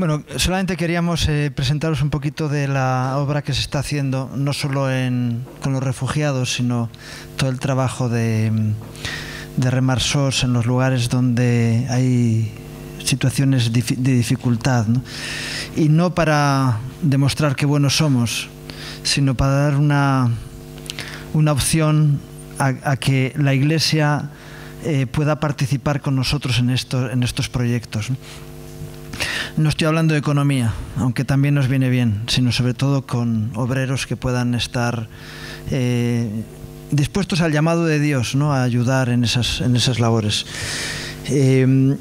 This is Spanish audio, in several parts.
Bueno, solamente queríamos presentaros un poquito de la obra que se está haciendo, no solo con los refugiados, sino todo el trabajo de remar SOS en los lugares donde hay situaciones de dificultad, ¿no? Y no para demostrar qué buenos somos, sino para dar una opción a que la Iglesia pueda participar con nosotros en estos proyectos, ¿no? No estoy hablando de economía, aunque también nos viene bien, sino sobre todo con obreros que puedan estar dispuestos al llamado de Dios, ¿no?, a ayudar en esas labores. En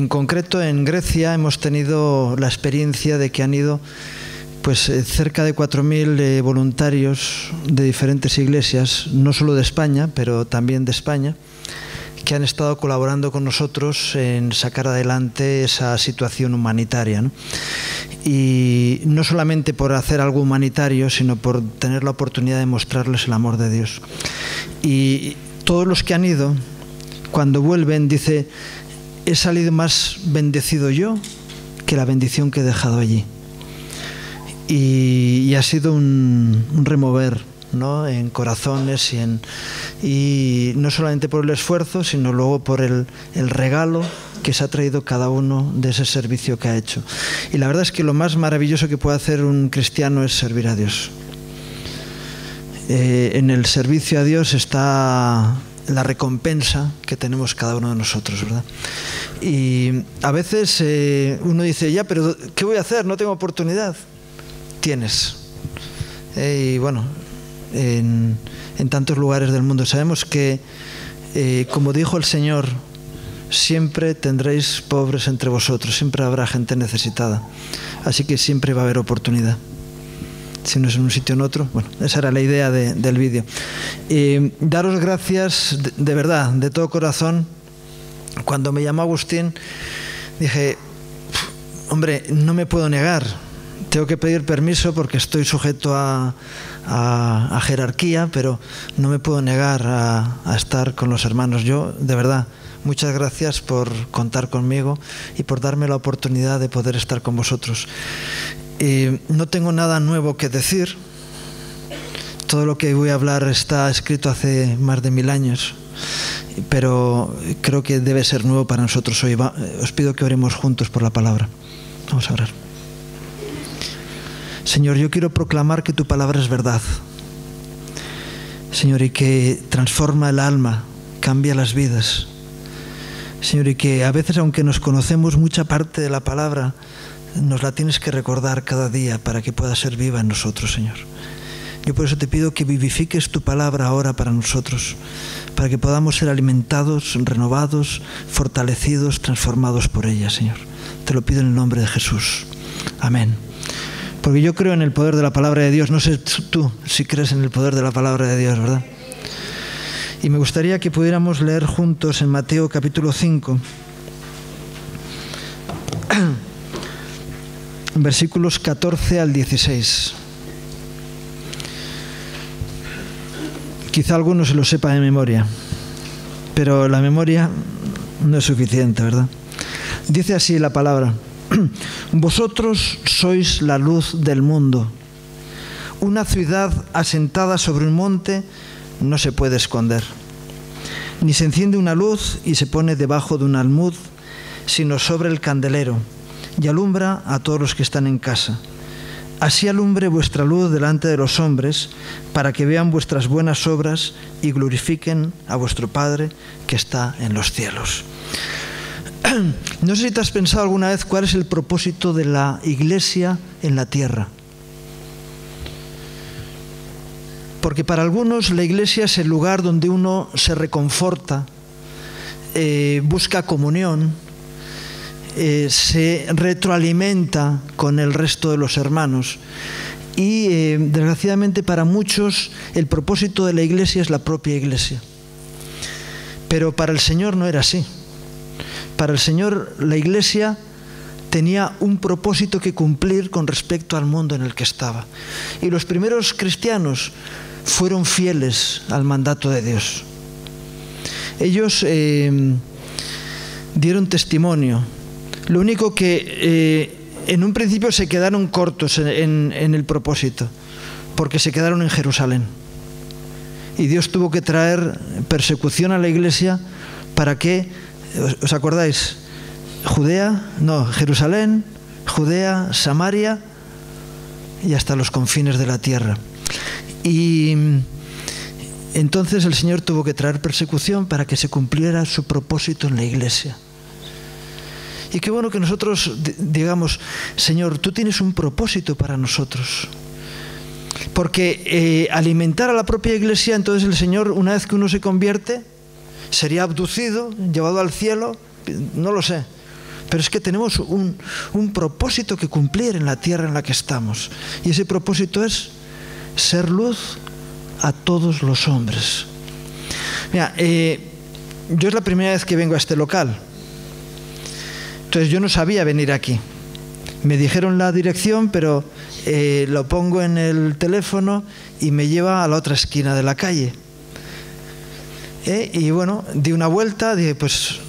concreto, en Grecia hemos tenido la experiencia de que han ido cerca de 4.000 voluntarios de diferentes iglesias, no solo de España, pero también de España, que han estado colaborando con nosotros en sacar adelante esa situación humanitaria, ¿no? Y no solamente por hacer algo humanitario, sino por tener la oportunidad de mostrarles el amor de Dios. Y todos los que han ido, cuando vuelven, dice: he salido más bendecido yo que la bendición que he dejado allí. Y ha sido un remover, ¿no?, en corazones y no solamente por el esfuerzo, sino luego por el regalo que se ha traído cada uno de ese servicio que ha hecho. Y la verdad es que lo más maravilloso que puede hacer un cristiano es servir a Dios. En el servicio a Dios está la recompensa que tenemos cada uno de nosotros, ¿verdad? Y a veces uno dice: ya, pero ¿qué voy a hacer? No tengo oportunidad. Tienes. Y bueno, en tantos lugares del mundo sabemos que, como dijo el Señor, siempre tendréis pobres entre vosotros, siempre habrá gente necesitada, así que siempre va a haber oportunidad, si no es en un sitio o en otro. Bueno, esa era la idea del vídeo. Daros gracias de verdad, de todo corazón. Cuando me llamó Agustín dije: hombre, no me puedo negar, tengo que pedir permiso porque estoy sujeto a jerarquía, pero no me puedo negar a estar con los hermanos. Yo, de verdad, muchas gracias por contar conmigo y por darme la oportunidad de poder estar con vosotros. No tengo nada nuevo que decir. Todo lo que voy a hablar está escrito hace más de 1000 años, pero creo que debe ser nuevo para nosotros hoy. Os pido que oremos juntos por la palabra. Vamos a orar. Señor, yo quiero proclamar que tu palabra es verdad, Señor, y que transforma el alma, cambia las vidas, Señor, y que a veces, aunque nos conocemos mucha parte de la palabra, nos la tienes que recordar cada día para que pueda ser viva en nosotros, Señor. Yo por eso te pido que vivifiques tu palabra ahora para nosotros, para que podamos ser alimentados, renovados, fortalecidos, transformados por ella, Señor. Te lo pido en el nombre de Jesús. Amén. Porque yo creo en el poder de la palabra de Dios. No sé tú si crees en el poder de la palabra de Dios, ¿verdad? Y me gustaría que pudiéramos leer juntos en Mateo capítulo 5, versículos 14 al 16. Quizá alguno se lo sepa de memoria, pero la memoria no es suficiente, ¿verdad? Dice así la palabra: vosotros sois la luz del mundo. Una ciudad asentada sobre un monte no se puede esconder. Ni se enciende una luz y se pone debajo de un almud, sino sobre el candelero, y alumbra a todos los que están en casa. Así alumbre vuestra luz delante de los hombres, para que vean vuestras buenas obras y glorifiquen a vuestro Padre que está en los cielos. No sé si te has pensado alguna vez cuál es el propósito de la Iglesia en la tierra. Porque para algunos la Iglesia es el lugar donde uno se reconforta, busca comunión, se retroalimenta con el resto de los hermanos. Y desgraciadamente para muchos el propósito de la Iglesia es la propia Iglesia. Pero para el Señor no era así. Para el Señor la Iglesia tenía un propósito que cumplir con respecto al mundo en el que estaba. Y los primeros cristianos fueron fieles al mandato de Dios. Ellos dieron testimonio. Lo único que en un principio se quedaron cortos en el propósito, porque se quedaron en Jerusalén. Y Dios tuvo que traer persecución a la iglesia para que, ¿os acordáis? Jerusalén, Judea, Samaria y hasta los confines de la tierra. Y entonces el Señor tuvo que traer persecución para que se cumpliera su propósito en la iglesia. Y qué bueno que nosotros digamos, Señor, tú tienes un propósito para nosotros. Porque alimentar a la propia iglesia, entonces el Señor, una vez que uno se convierte, sería abducido, llevado al cielo, no lo sé. Pero es que tenemos un propósito que cumplir en la tierra en la que estamos. Y ese propósito es ser luz a todos los hombres. Mira, yo es la primera vez que vengo a este local. Entonces yo no sabía venir aquí. Me dijeron la dirección, pero lo pongo en el teléfono y me lleva a la otra esquina de la calle. Y bueno, di una vuelta, dije, pues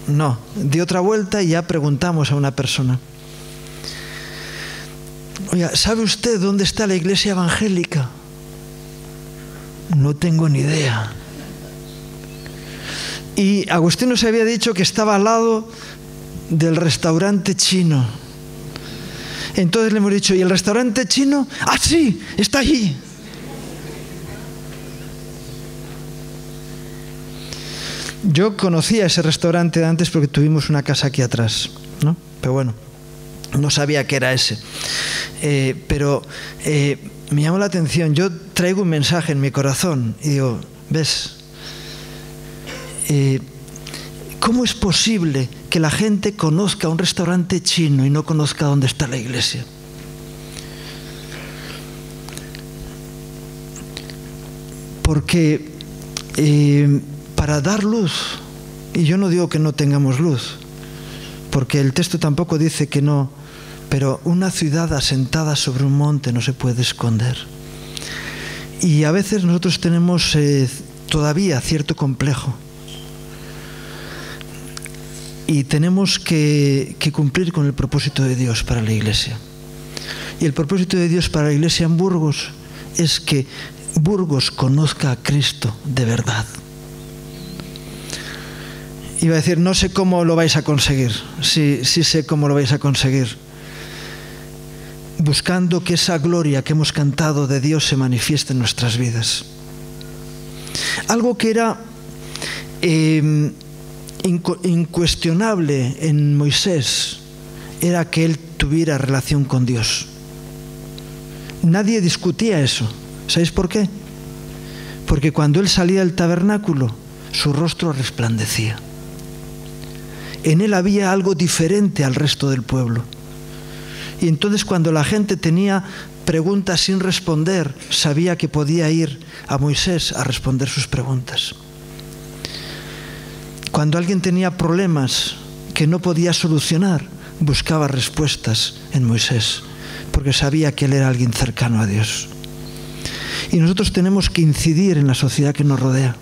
no, di otra vuelta y ya preguntamos a una persona. Oiga, ¿sabe usted dónde está la iglesia evangélica? No tengo ni idea. Y Agustín nos había dicho que estaba al lado del restaurante chino. Entonces le hemos dicho, ¿y el restaurante chino? ¡Ah, sí! ¡Está allí! Yo conocía ese restaurante antes porque tuvimos una casa aquí atrás, ¿no? Pero bueno, no sabía que era ese. Pero me llamó la atención. Yo traigo un mensaje en mi corazón y digo, ¿ves? ¿Cómo es posible que la gente conozca un restaurante chino y no conozca dónde está la iglesia? Porque para dar luz, y yo no digo que no tengamos luz, porque el texto tampoco dice que no, pero una ciudad asentada sobre un monte no se puede esconder. Y a veces nosotros tenemos todavía cierto complejo. Y tenemos que cumplir con el propósito de Dios para la iglesia. Y el propósito de Dios para la iglesia en Burgos es que Burgos conozca a Cristo de verdad. Iba a decir, no sé cómo lo vais a conseguir. Sí sé cómo lo vais a conseguir. Buscando que esa gloria que hemos cantado de Dios se manifieste en nuestras vidas. Algo que era incuestionable en Moisés era que él tuviera relación con Dios. Nadie discutía eso. ¿Sabéis por qué? Porque cuando él salía del tabernáculo, su rostro resplandecía. En él había algo diferente al resto del pueblo. Y entonces cuando la gente tenía preguntas sin responder, sabía que podía ir a Moisés a responder sus preguntas. Cuando alguien tenía problemas que no podía solucionar, buscaba respuestas en Moisés, porque sabía que él era alguien cercano a Dios. Y nosotros tenemos que incidir en la sociedad que nos rodea.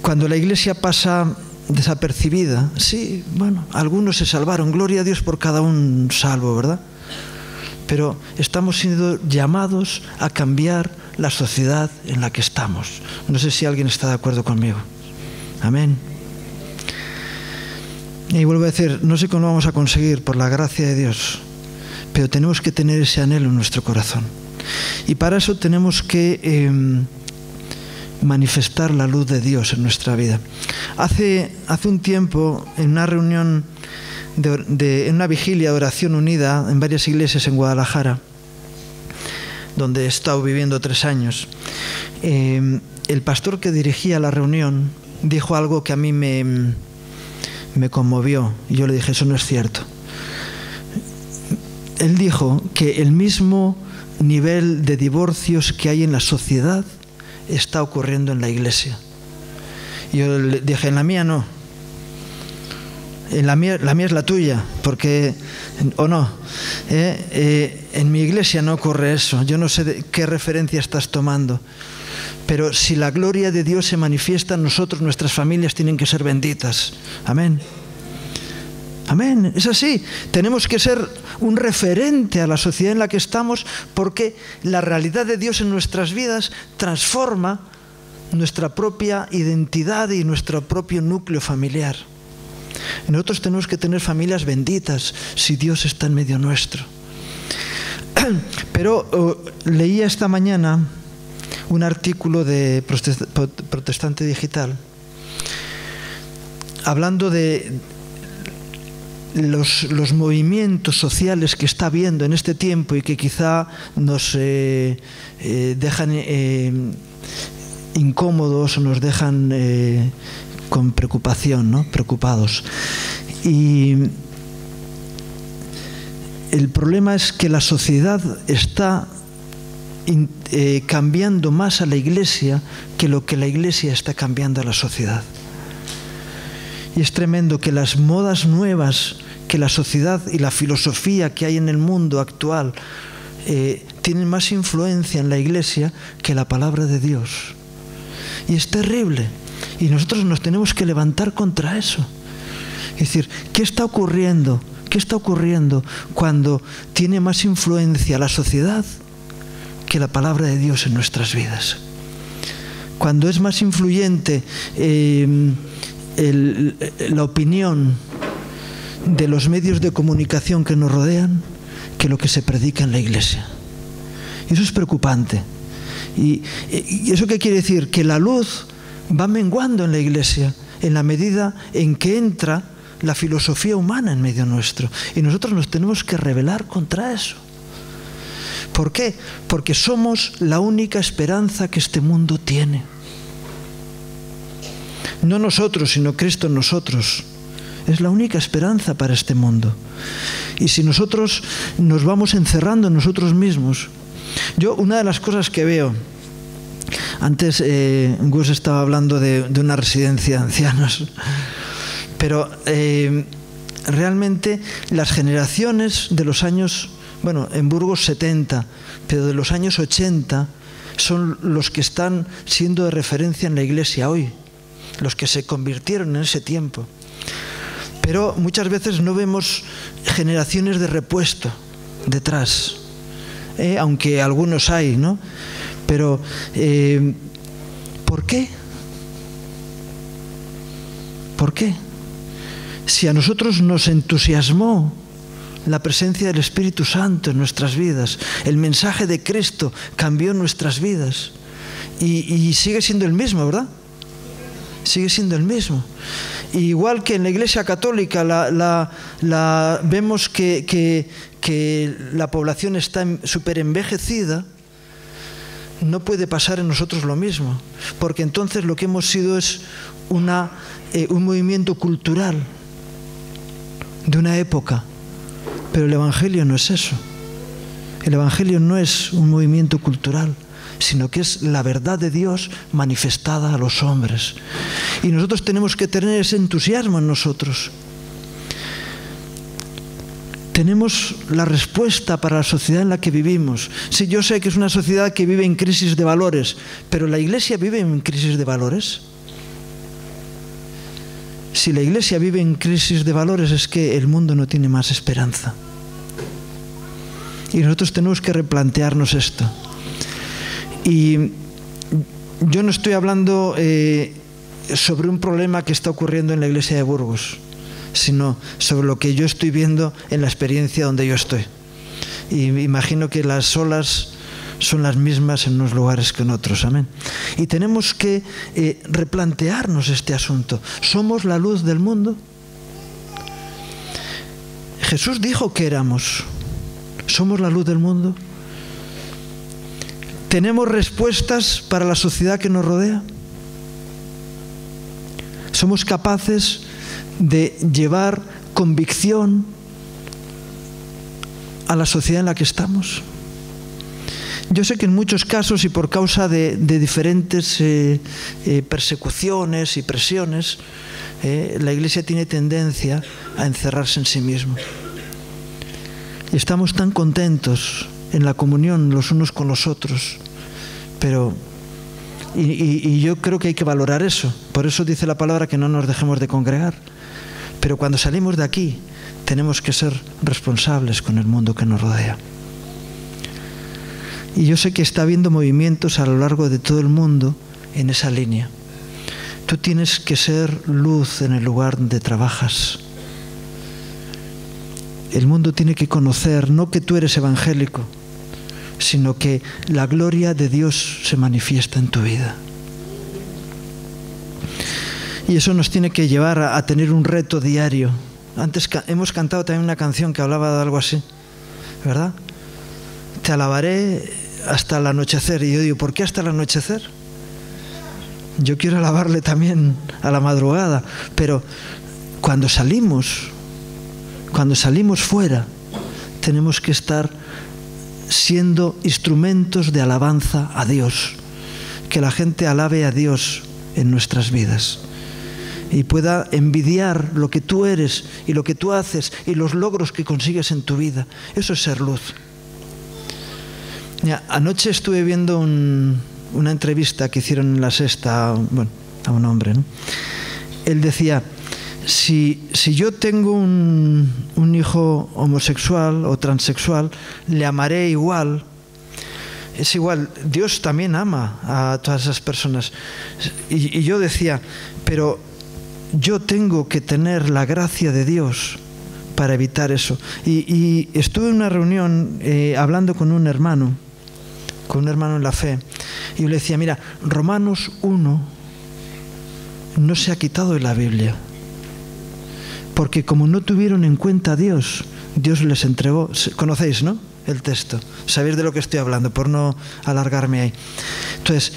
Cuando la iglesia pasa desapercibida, sí, bueno, algunos se salvaron, gloria a Dios por cada un salvo, ¿verdad? Pero estamos siendo llamados a cambiar la sociedad en la que estamos. No sé si alguien está de acuerdo conmigo. Amén. Y vuelvo a decir, no sé cómo lo vamos a conseguir por la gracia de Dios, pero tenemos que tener ese anhelo en nuestro corazón. Y para eso tenemos que manifestar la luz de Dios en nuestra vida. Hace un tiempo, en una reunión, en una vigilia de oración unida en varias iglesias en Guadalajara, donde he estado viviendo 3 años, el pastor que dirigía la reunión dijo algo que a mí me conmovió. Y yo le dije, eso no es cierto. Él dijo que el mismo nivel de divorcios que hay en la sociedad está ocurriendo en la iglesia. Y yo le dije, en la mía no. La mía es la tuya, porque, o no, en mi iglesia no ocurre eso. Yo no sé de qué referencia estás tomando, pero si la gloria de Dios se manifiesta, nosotros, nuestras familias tienen que ser benditas. Amén. Amén, es así. Tenemos que ser un referente a la sociedad en la que estamos, porque la realidad de Dios en nuestras vidas transforma nuestra propia identidad y nuestro propio núcleo familiar. Nosotros tenemos que tener familias benditas si Dios está en medio nuestro. Pero leía esta mañana un artículo de Protestante Digital hablando de los movimientos sociales que está habiendo en este tiempo y que quizá nos dejan incómodos o nos dejan con preocupación, ¿no? Preocupados. Y el problema es que la sociedad está cambiando más a la Iglesia que lo que la Iglesia está cambiando a la sociedad. Y es tremendo que las modas nuevas, que la sociedad y la filosofía que hay en el mundo actual tienen más influencia en la Iglesia que la palabra de Dios. Y es terrible. Y nosotros nos tenemos que levantar contra eso. Es decir, ¿qué está ocurriendo? ¿Qué está ocurriendo cuando tiene más influencia la sociedad que la palabra de Dios en nuestras vidas? Cuando es más influyente la opinión de los medios de comunicación que nos rodean que lo que se predica en la Iglesia. Y eso es preocupante. ¿Y eso qué quiere decir? Que la luz va menguando en la Iglesia en la medida en que entra la filosofía humana en medio nuestro. Y nosotros nos tenemos que rebelar contra eso. ¿Por qué? Porque somos la única esperanza que este mundo tiene. No nosotros, sino Cristo en nosotros. Es la única esperanza para este mundo. Y si nosotros nos vamos encerrando en nosotros mismos... Yo, una de las cosas que veo... Antes Gus estaba hablando de una residencia de ancianos. Pero realmente las generaciones de los años... Bueno, en Burgos 70, pero de los años 80 son los que están siendo de referencia en la Iglesia hoy. Los que se convirtieron en ese tiempo. Pero muchas veces no vemos generaciones de repuesto detrás, aunque algunos hay, ¿no? Pero, ¿por qué? ¿Por qué? Si a nosotros nos entusiasmó la presencia del Espíritu Santo en nuestras vidas, el mensaje de Cristo cambió nuestras vidas y sigue siendo el mismo, ¿verdad? Sigue siendo el mismo. Igual que en la Iglesia Católica vemos que la población está súper envejecida, no puede pasar en nosotros lo mismo, porque entonces lo que hemos sido es un movimiento cultural de una época, pero el Evangelio no es eso. El Evangelio no es un movimiento cultural, sino que es la verdad de Dios manifestada a los hombres. Y nosotros tenemos que tener ese entusiasmo en nosotros. Tenemos la respuesta para la sociedad en la que vivimos. Sí, yo sé que es una sociedad que vive en crisis de valores, pero ¿la Iglesia vive en crisis de valores? Si la Iglesia vive en crisis de valores es que el mundo no tiene más esperanza. Y nosotros tenemos que replantearnos esto. Y yo no estoy hablando sobre un problema que está ocurriendo en la Iglesia de Burgos, sino sobre lo que yo estoy viendo en la experiencia donde yo estoy. Y me imagino que las olas son las mismas en unos lugares que en otros. Amén. Y tenemos que replantearnos este asunto. ¿Somos la luz del mundo? Jesús dijo que éramos. ¿Somos la luz del mundo? ¿Tenemos respuestas para la sociedad que nos rodea? ¿Somos capaces de llevar convicción a la sociedad en la que estamos? Yo sé que en muchos casos y por causa de diferentes persecuciones y presiones, la Iglesia tiene tendencia a encerrarse en sí misma. Y estamos tan contentos en la comunión los unos con los otros, pero y yo creo que hay que valorar eso. Por eso dice la palabra que no nos dejemos de congregar. Pero cuando salimos de aquí tenemos que ser responsables con el mundo que nos rodea. Y yo sé que está habiendo movimientos a lo largo de todo el mundo en esa línea. Tú tienes que ser luz en el lugar donde trabajas. El mundo tiene que conocer, no que tú eres evangélico, sino que la gloria de Dios se manifiesta en tu vida. Y eso nos tiene que llevar a tener un reto diario. Antes hemos cantado también una canción que hablaba de algo así, ¿verdad? Te alabaré hasta el anochecer. Y yo digo, ¿por qué hasta el anochecer? Yo quiero alabarle también a la madrugada, pero cuando salimos fuera, tenemos que estar siendo instrumentos de alabanza a Dios, que la gente alabe a Dios en nuestras vidas y pueda envidiar lo que tú eres y lo que tú haces y los logros que consigues en tu vida. Eso es ser luz. Mira, anoche estuve viendo una entrevista que hicieron en La Sexta, a un hombre, ¿no? Él decía, si yo tengo un hijo homosexual o transexual, le amaré igual. Es igual, Dios también ama a todas esas personas. Y yo decía, pero yo tengo que tener la gracia de Dios para evitar eso. Y estuve en una reunión hablando con un hermano en la fe, y yo le decía, mira, Romanos 1 no se ha quitado de la Biblia, porque como no tuvieron en cuenta a Dios, Dios les entregó. Conocéis, ¿no?, el texto. Sabéis de lo que estoy hablando, por no alargarme ahí. Entonces,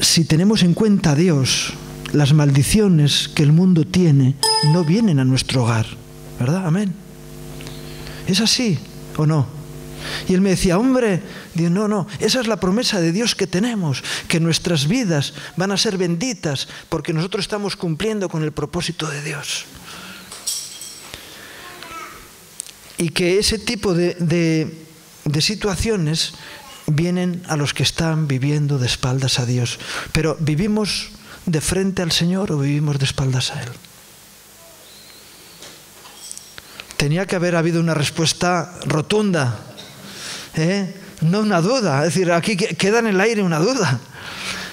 si tenemos en cuenta a Dios, las maldiciones que el mundo tiene no vienen a nuestro hogar, ¿verdad? Amén. ¿Es así o no? Y él me decía, hombre, digo, no, esa es la promesa de Dios que tenemos, que nuestras vidas van a ser benditas porque nosotros estamos cumpliendo con el propósito de Dios. Y que ese tipo de situaciones vienen a los que están viviendo de espaldas a Dios. Pero ¿vivimos de frente al Señor o vivimos de espaldas a Él? Tenía que haber habido una respuesta rotunda, no una duda. Es decir, aquí queda en el aire una duda.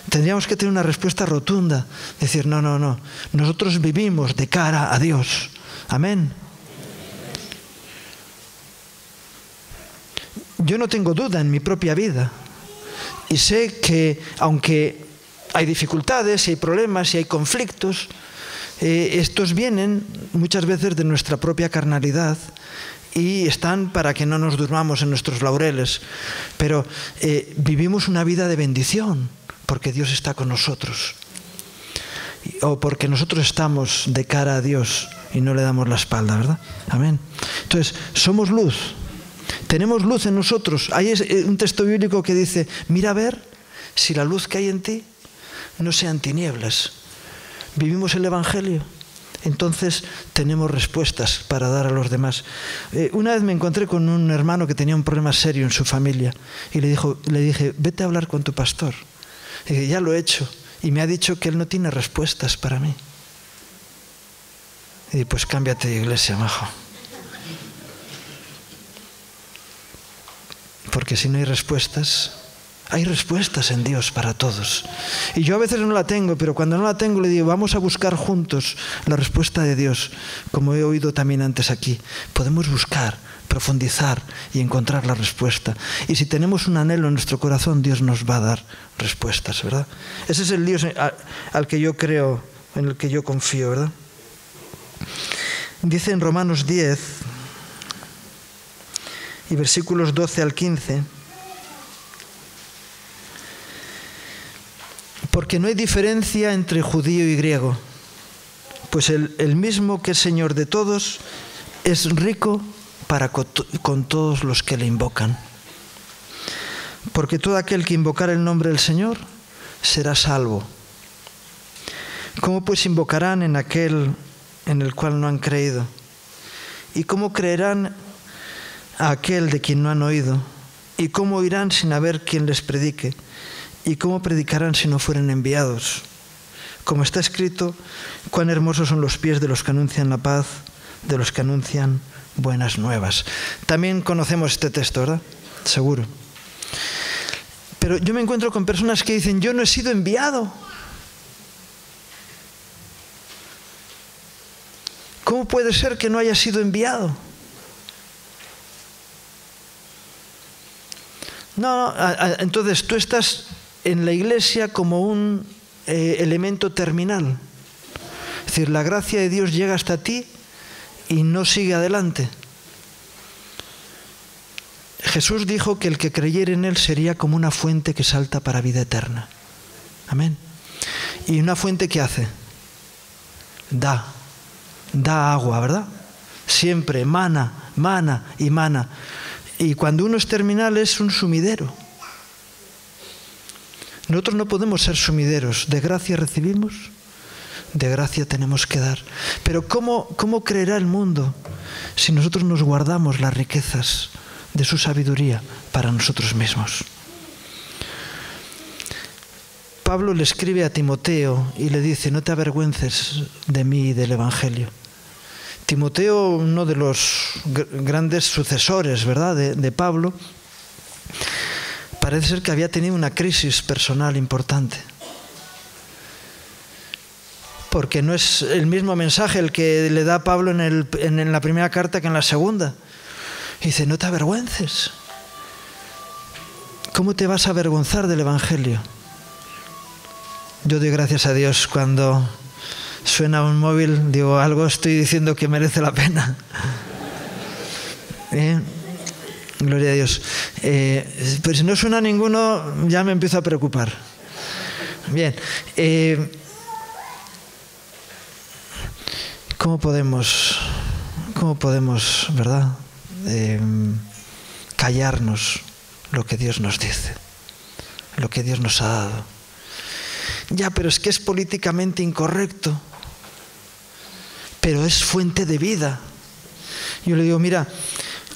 Tendríamos que tener una respuesta rotunda. Decir, no, nosotros vivimos de cara a Dios. Amén. Yo no tengo duda en mi propia vida y sé que aunque hay dificultades y hay problemas y hay conflictos, estos vienen muchas veces de nuestra propia carnalidad y están para que no nos durmamos en nuestros laureles, pero vivimos una vida de bendición porque Dios está con nosotros o porque nosotros estamos de cara a Dios y no le damos la espalda, ¿verdad? Amén. Entonces, somos luz. Tenemos luz en nosotros. Hay un texto bíblico que dice, mira a ver si la luz que hay en ti no sean tinieblas. Vivimos el Evangelio, entonces tenemos respuestas para dar a los demás. Una vez me encontré con un hermano que tenía un problema serio en su familia y le dije, vete a hablar con tu pastor. Y dije, ya lo he hecho y me ha dicho que él no tiene respuestas para mí. Y dije, pues cámbiate de iglesia, majo. Porque si no hay respuestas en Dios para todos. Y yo a veces no la tengo, pero cuando no la tengo le digo, vamos a buscar juntos la respuesta de Dios, como he oído también antes aquí. Podemos buscar, profundizar y encontrar la respuesta. Y si tenemos un anhelo en nuestro corazón, Dios nos va a dar respuestas, ¿verdad? Ese es el Dios al que yo creo, en el que yo confío, ¿verdad? Dice en Romanos 10... y versículos 12 al 15, porque no hay diferencia entre judío y griego, pues el mismo que es Señor de todos es rico para con todos los que le invocan. Porque todo aquel que invocar el nombre del Señor será salvo. ¿Cómo pues invocarán en aquel en el cual no han creído? ¿Y cómo creerán a aquel de quien no han oído? ¿Y cómo oirán sin haber quien les predique? ¿Y cómo predicarán si no fueren enviados? Como está escrito, cuán hermosos son los pies de los que anuncian la paz, de los que anuncian buenas nuevas. También conocemos este texto, ¿verdad? Seguro. Pero yo me encuentro con personas que dicen, yo no he sido enviado. ¿Cómo puede ser que no haya sido enviado? No, entonces tú estás en la iglesia como un elemento terminal. Es decir, la gracia de Dios llega hasta ti y no sigue adelante. Jesús dijo que el que creyera en Él sería como una fuente que salta para vida eterna. Amén. ¿Y una fuente qué hace? Da agua, ¿verdad? Siempre, mana y mana. Y cuando uno es terminal es un sumidero. Nosotros no podemos ser sumideros. De gracia recibimos, de gracia tenemos que dar. Pero ¿cómo creerá el mundo si nosotros nos guardamos las riquezas de su sabiduría para nosotros mismos? Pablo le escribe a Timoteo y le dice, no te avergüences de mí y del Evangelio. Timoteo, uno de los grandes sucesores, ¿verdad?, de Pablo, parece ser que había tenido una crisis personal importante. Porque no es el mismo mensaje el que le da Pablo en la primera carta que en la segunda. Y dice, no te avergüences. ¿Cómo te vas a avergonzar del Evangelio? Yo doy gracias a Dios cuando suena un móvil, digo, algo estoy diciendo que merece la pena. Gloria a Dios. Pero si no suena ninguno, ya me empiezo a preocupar. Bien. ¿Cómo podemos, verdad, callarnos lo que Dios nos dice, lo que Dios nos ha dado? Ya, pero es que es políticamente incorrecto, pero es fuente de vida. Yo le digo, mira,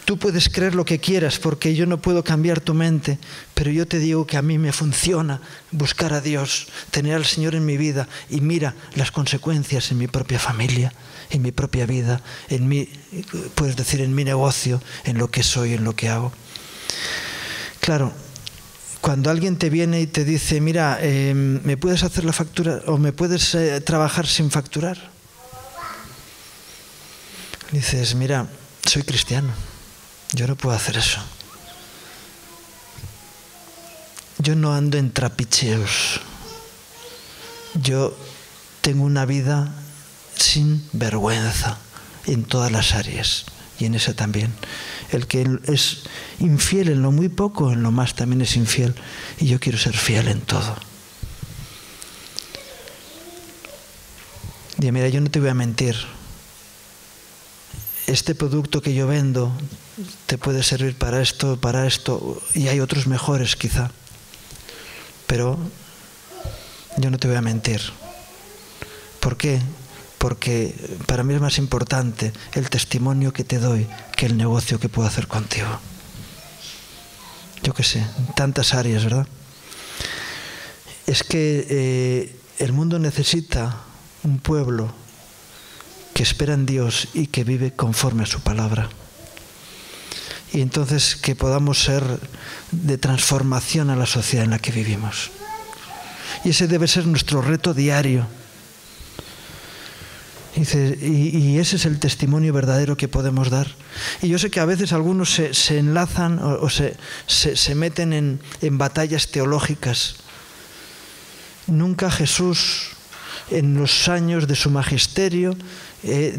tú puedes creer lo que quieras porque yo no puedo cambiar tu mente, pero yo te digo que a mí me funciona buscar a Dios, tener al Señor en mi vida y mira las consecuencias en mi propia familia, en mi propia vida, puedes decir, en mi negocio, en lo que soy, en lo que hago. Claro, cuando alguien te viene y te dice, mira, ¿me puedes hacer la factura o me puedes trabajar sin facturar? Dices, mira, soy cristiano, yo no puedo hacer eso. Yo no ando en trapicheos. Yo tengo una vida sin vergüenza en todas las áreas y en esa también. El que es infiel en lo muy poco, en lo más también es infiel. Y yo quiero ser fiel en todo. Y mira, yo no te voy a mentir. Este producto que yo vendo te puede servir para esto, y hay otros mejores quizá. Pero yo no te voy a mentir. ¿Por qué? Porque para mí es más importante el testimonio que te doy que el negocio que puedo hacer contigo. Yo qué sé, tantas áreas, ¿verdad? Es que el mundo necesita un pueblo que espera en Dios y que vive conforme a su palabra. Y entonces que podamos ser de transformación a la sociedad en la que vivimos. Y ese debe ser nuestro reto diario. Y ese es el testimonio verdadero que podemos dar. Y yo sé que a veces algunos se enlazan o se meten en batallas teológicas. Nunca Jesús, en los años de su magisterio,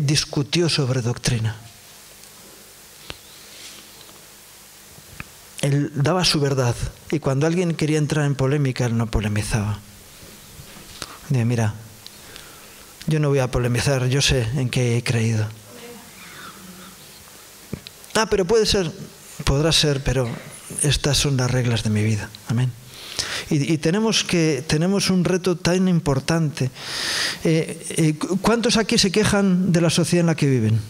discutió sobre doctrina. Él daba su verdad y cuando alguien quería entrar en polémica, él no polemizaba. Dice, mira, yo no voy a polemizar, yo sé en qué he creído. Pero puede ser, podrá ser, pero estas son las reglas de mi vida. Amén. Y tenemos un reto tan importante. ¿Cuántos aquí se quejan de la sociedad en la que viven?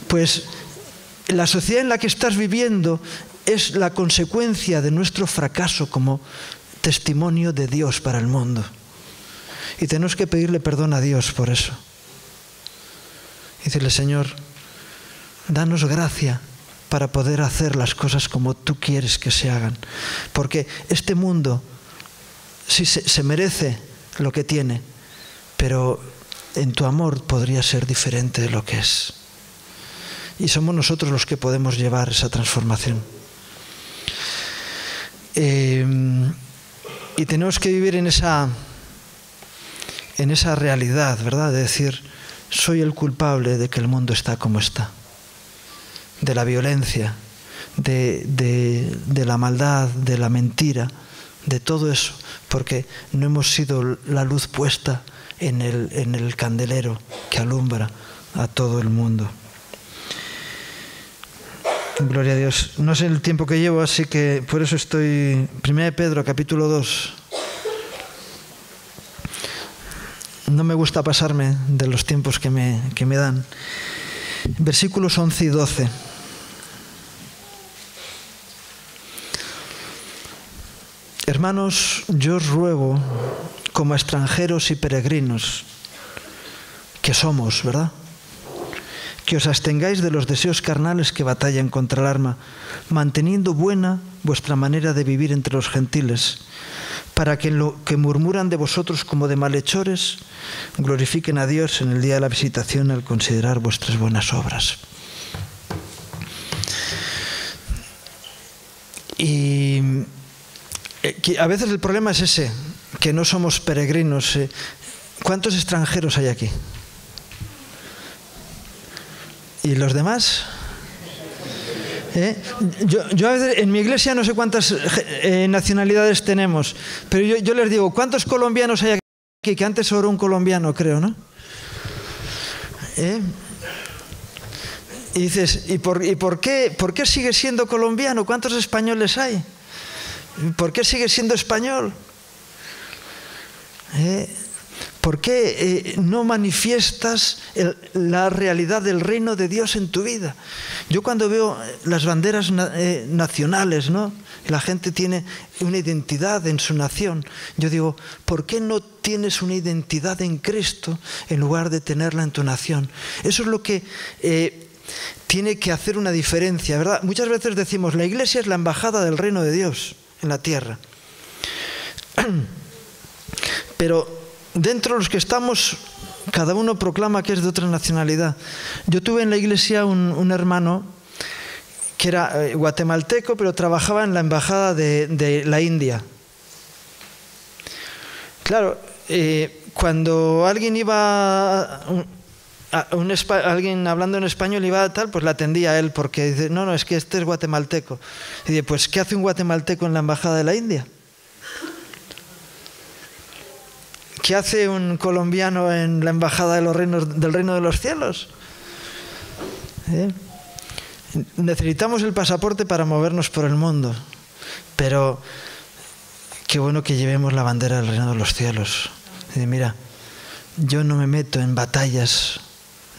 Pues la sociedad en la que estás viviendo es la consecuencia de nuestro fracaso como testimonio de Dios para el mundo. Y tenemos que pedirle perdón a Dios por eso. Y decirle, Señor, danos gracia para poder hacer las cosas como tú quieres que se hagan. Porque este mundo sí se merece lo que tiene, pero en tu amor podría ser diferente de lo que es. Y somos nosotros los que podemos llevar esa transformación. Y tenemos que vivir en esa realidad, ¿verdad? De decir, soy el culpable de que el mundo está como está. De la violencia, de la maldad, de la mentira, de todo eso, porque no hemos sido la luz puesta en el candelero que alumbra a todo el mundo. Gloria a Dios. No sé el tiempo que llevo, así que por eso estoy... 1 Pedro, capítulo 2. No me gusta pasarme de los tiempos que me dan. Versículos 11 y 12. Hermanos, yo os ruego, como extranjeros y peregrinos, que somos, ¿verdad?, que os abstengáis de los deseos carnales que batallan contra el alma, manteniendo buena vuestra manera de vivir entre los gentiles, para que en lo que murmuran de vosotros como de malhechores, glorifiquen a Dios en el día de la visitación al considerar vuestras buenas obras. Y a veces el problema es ese, que no somos peregrinos. ¿Cuántos extranjeros hay aquí? ¿Y los demás? Yo a veces en mi iglesia no sé cuántas nacionalidades tenemos, pero yo les digo, ¿cuántos colombianos hay aquí? Que antes oró un colombiano, creo, ¿no? Y dices, ¿y por qué sigue siendo colombiano? ¿Cuántos españoles hay? ¿Por qué sigue siendo español? ¿Por qué no manifiestas la realidad del reino de Dios en tu vida? Yo cuando veo las banderas nacionales, ¿no?, la gente tiene una identidad en su nación, yo digo, ¿por qué no tienes una identidad en Cristo en lugar de tenerla en tu nación? Eso es lo que tiene que hacer una diferencia, ¿verdad? Muchas veces decimos, la iglesia es la embajada del reino de Dios en la tierra. Pero dentro de los que estamos, cada uno proclama que es de otra nacionalidad. Yo tuve en la iglesia un hermano que era guatemalteco, pero trabajaba en la embajada de la India. Claro, cuando alguien iba... alguien hablando en español iba a tal, pues la atendía a él, porque dice, no, es que este es guatemalteco. Y dice, pues ¿qué hace un guatemalteco en la embajada de la India? ¿Qué hace un colombiano en la embajada del reino de los cielos? Necesitamos el pasaporte para movernos por el mundo, pero qué bueno que llevemos la bandera del reino de los cielos. Y mira, yo no me meto en batallas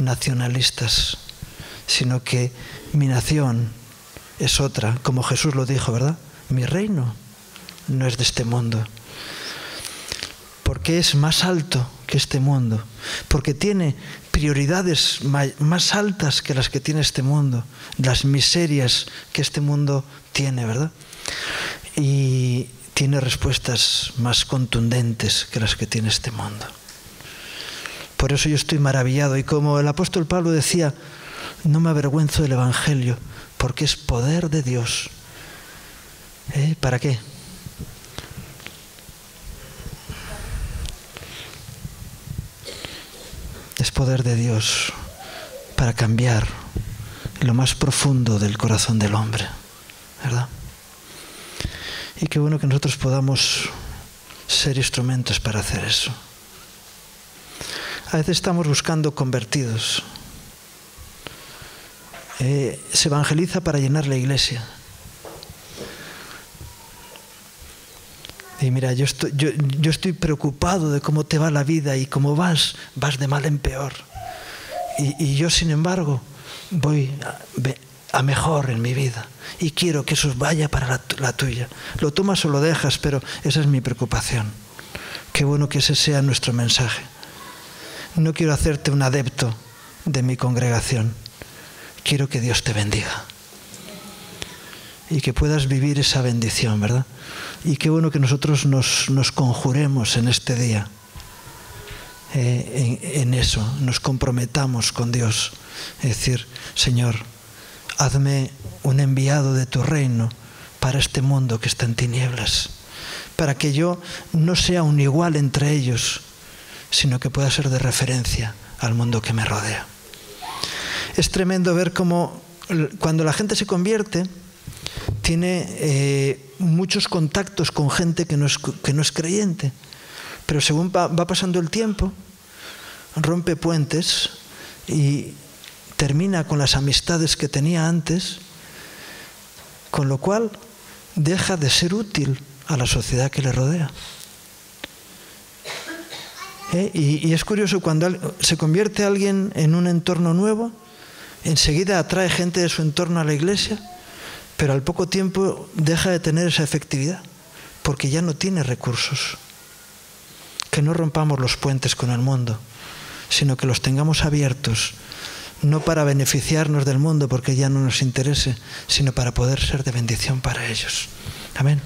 nacionalistas, sino que mi nación es otra, como Jesús lo dijo, ¿verdad? Mi reino no es de este mundo. Porque es más alto que este mundo, porque tiene prioridades más altas que las que tiene este mundo, las miserias que este mundo tiene, ¿verdad? Y tiene respuestas más contundentes que las que tiene este mundo. Por eso yo estoy maravillado, y como el apóstol Pablo decía, no me avergüenzo del Evangelio, porque es poder de Dios. ¿Para qué? Es poder de Dios para cambiar lo más profundo del corazón del hombre, ¿verdad? Y qué bueno que nosotros podamos ser instrumentos para hacer eso. A veces estamos buscando convertidos. Se evangeliza para llenar la iglesia. Y mira, yo estoy preocupado de cómo te va la vida y cómo vas de mal en peor. Y yo, sin embargo, voy a mejor en mi vida y quiero que eso vaya para la tuya. Lo tomas o lo dejas, pero esa es mi preocupación. Qué bueno que ese sea nuestro mensaje. No quiero hacerte un adepto de mi congregación. Quiero que Dios te bendiga y que puedas vivir esa bendición, ¿verdad? Y qué bueno que nosotros nos conjuremos en este día en eso, nos comprometamos con Dios. Es decir, Señor, hazme un enviado de tu reino para este mundo que está en tinieblas, para que yo no sea un igual entre ellos, sino que pueda ser de referencia al mundo que me rodea. Es tremendo ver cómo cuando la gente se convierte, tiene muchos contactos con gente que no es creyente, pero según va pasando el tiempo, rompe puentes y termina con las amistades que tenía antes, con lo cual deja de ser útil a la sociedad que le rodea. Y es curioso, cuando se convierte alguien en un entorno nuevo, enseguida atrae gente de su entorno a la iglesia, pero al poco tiempo deja de tener esa efectividad, porque ya no tiene recursos. Que no rompamos los puentes con el mundo, sino que los tengamos abiertos, no para beneficiarnos del mundo, porque ya no nos interese, sino para poder ser de bendición para ellos. Amén.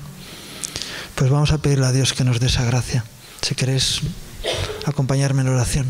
Pues vamos a pedirle a Dios que nos dé esa gracia. Si queréis acompañarme en oración.